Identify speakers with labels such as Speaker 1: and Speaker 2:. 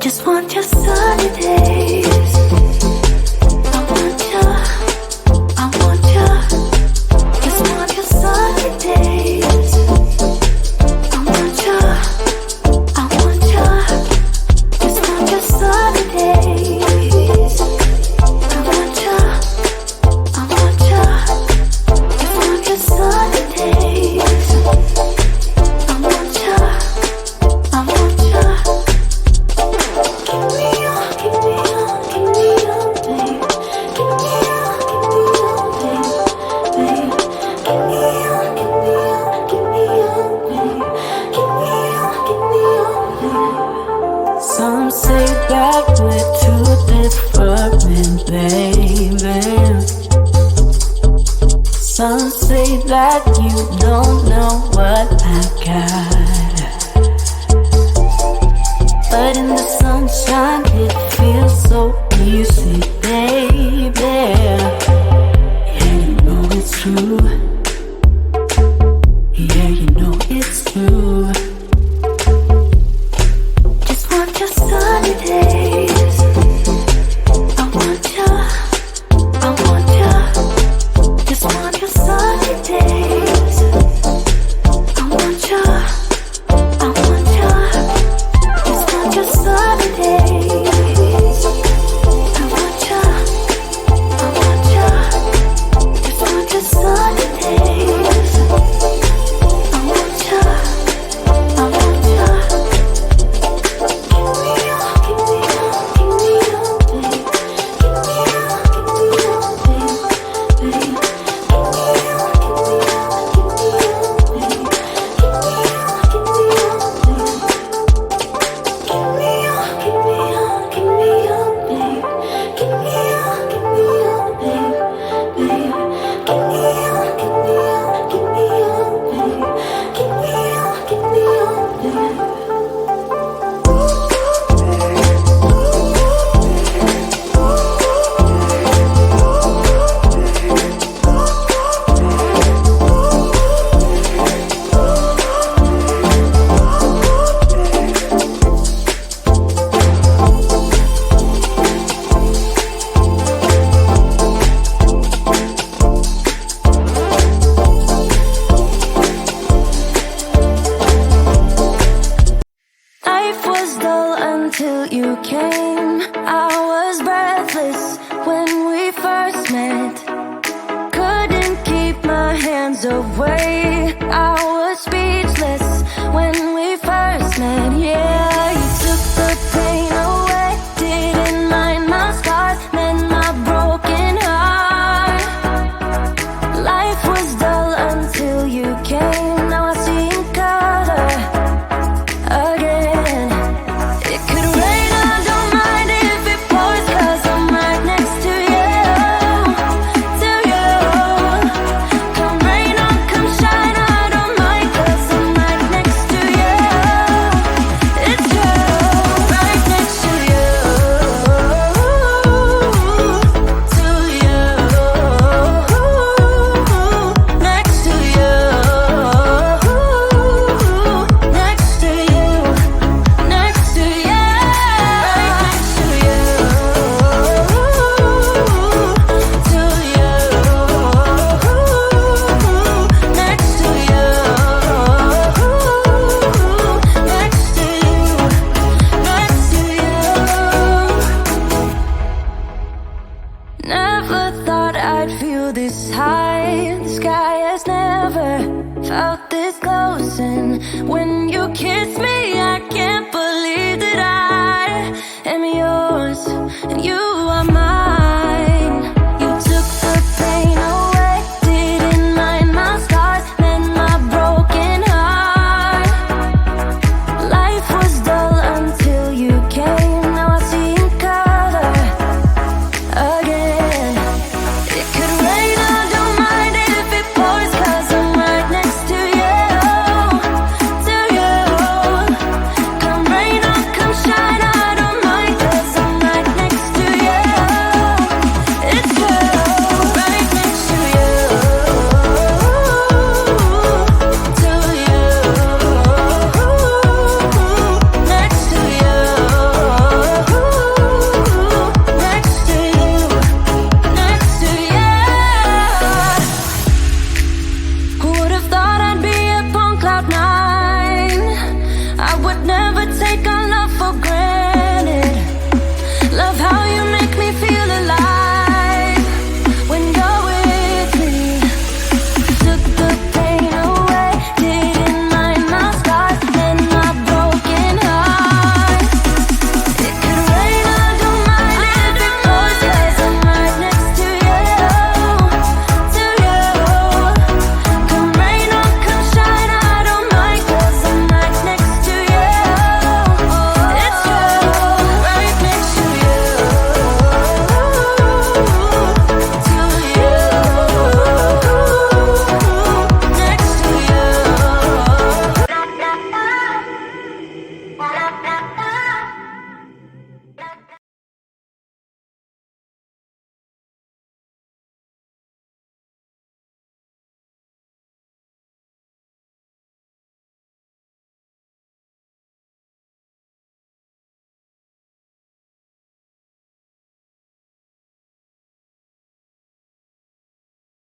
Speaker 1: Just want your sunny days. I want ya, I want ya. Just want your sunny days. I want ya, I want ya. Just want your sunny days. I want ya, I want ya. Just want your sunny days. I want ya, I want ya. Give me your, give me your, give me your, babe. Give me your, give me your, babe. Give me your, give me your, give me your, babe. Give me your, give me your, babe. Some say that we're too different, baby. Some say that you don't know what I got. But in the sunshine it feels so easy, baby. Yeah, you know it's true. Yeah, you know it's true. Just want your sunny days. I want ya, I want ya. Just want your sunny days. I want ya, I want ya. Just want your sunny days. I want ya, I want ya. Just want your sunny days. I want ya, I want ya. Give me your, give me your, give me your, babe. Give me your, give me your, babe, babe. Give me your, give me your, give me your, babe. Give me your, give me your, babe. Give me your, give me your, give me your, babe. Give me your, give me your, babe, babe. Give me your, give me your, give me your, babe. Give me your, give me your, babe. Life was dull until you came. I was breathless when we first met. Couldn't keep my hands away. I was speechless when we first met. Yeah, you took the pain away. Didn't mind my scars, mend my broken heart. Life was dull until you came. Now I see in color again. It could rain, I don't mind if it pours, 'cause I'm right next to you, to you. Come rain or come shine, I don't mind, 'cause I'm right next to you. It's true, right next to you, to you, next to you, next to you, next to you, right next to you, to you, next to you, next to you, next to you. Never thought I'd feel this high. The sky has never felt this close, and when you kiss me, I can't believe